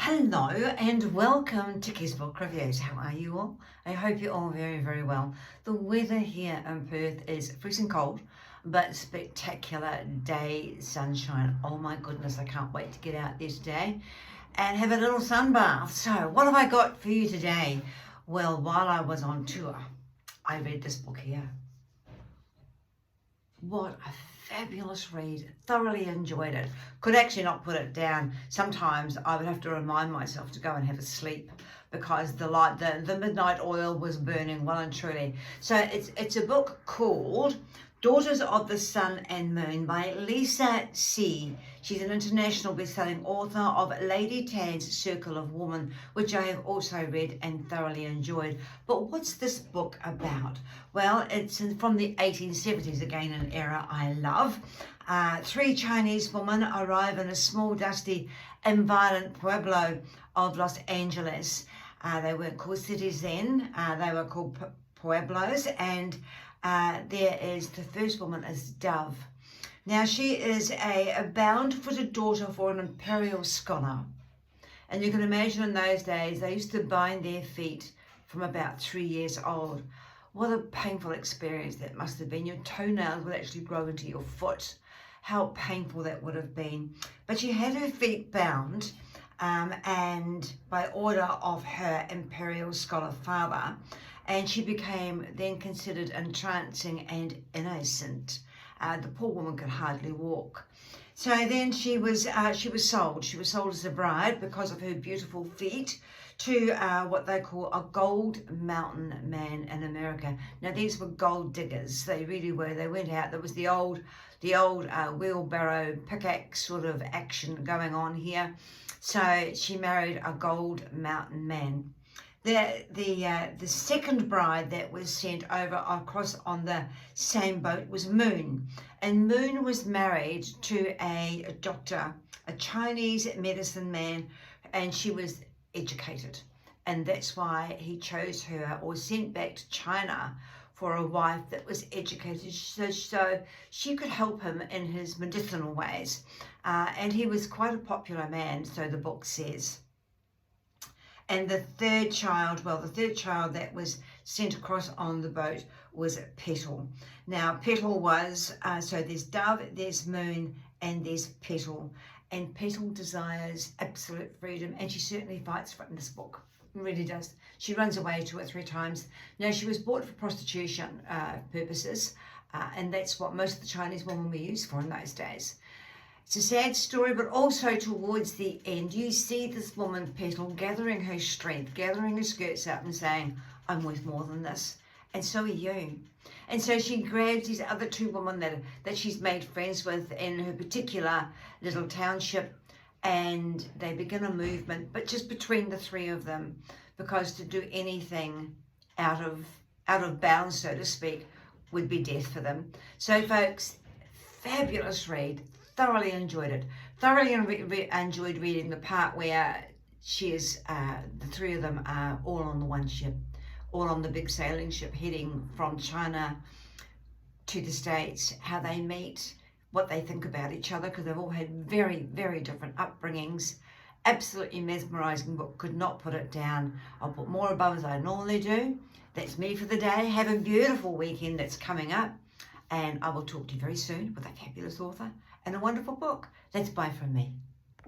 Hello and welcome to Kezbookreviews. How are you all? I hope you're all very, very well. The weather here in Perth is freezing cold, but spectacular day sunshine. Oh my goodness, I can't wait to get out there today and have a little sun bath. So what have I got for you today? Well, while I was on tour, I read this book here. What a fabulous read. Thoroughly enjoyed it. Could actually not put it down. Sometimes I would have to remind myself to go and have a sleep because the midnight oil was burning well and truly. So it's a book called Daughters of the Sun and Moon by Lisa C. She's an international best-selling author of Lady Tan's Circle of Women, which I have also read and thoroughly enjoyed. But what's this book about? Well, it's from the 1870s, again an era I love. Three Chinese women arrive in a small, dusty and violent pueblo of Los Angeles. They weren't called cities then, they were called pueblos, and there is the first woman is Dove. Now she is a bound-footed daughter for an imperial scholar, and you can imagine in those days they used to bind their feet from about 3 years old. What a painful experience that must have been. Your toenails would actually grow into your foot. How painful that would have been. But she had her feet bound, and by order of her imperial scholar father, and she became then considered entrancing and innocent. The poor woman could hardly walk. So then she was sold. She was sold as a bride because of her beautiful feet to what they call a gold mountain man in America. Now these were gold diggers. They really were. They went out. There was the old wheelbarrow pickaxe sort of action going on here. So she married a gold mountain man. The second bride that was sent over across on the same boat was Moon, and Moon was married to a doctor, a Chinese medicine man, and she was educated, and that's why he chose her or sent back to China for a wife that was educated, so she could help him in his medicinal ways, and he was quite a popular man, so the book says. And the third child that was sent across on the boat was Petal. Now, Petal was, so there's Dove, there's Moon, and there's Petal. And Petal desires absolute freedom, and she certainly fights for it in this book. Really does. She runs away 2 or 3 times. Now, she was bought for prostitution purposes, and that's what most of the Chinese women were used for in those days. It's a sad story, but also towards the end, you see this woman, Petal, gathering her strength, gathering her skirts up and saying, I'm worth more than this. And so are you. And so she grabs these other 2 women that she's made friends with in her particular little township, and they begin a movement, but just between the 3 of them, because to do anything out of bounds, so to speak, would be death for them. So folks, fabulous read. Thoroughly enjoyed it. Thoroughly enjoyed reading the part where the 3 of them are all on the one ship, all on the big sailing ship heading from China to the States, how they meet, what they think about each other, because they've all had very, very different upbringings. Absolutely mesmerizing book, could not put it down. I'll put more above as I normally do. That's me for the day. Have a beautiful weekend that's coming up, and I will talk to you very soon with a fabulous author and a wonderful book. That's bye from me.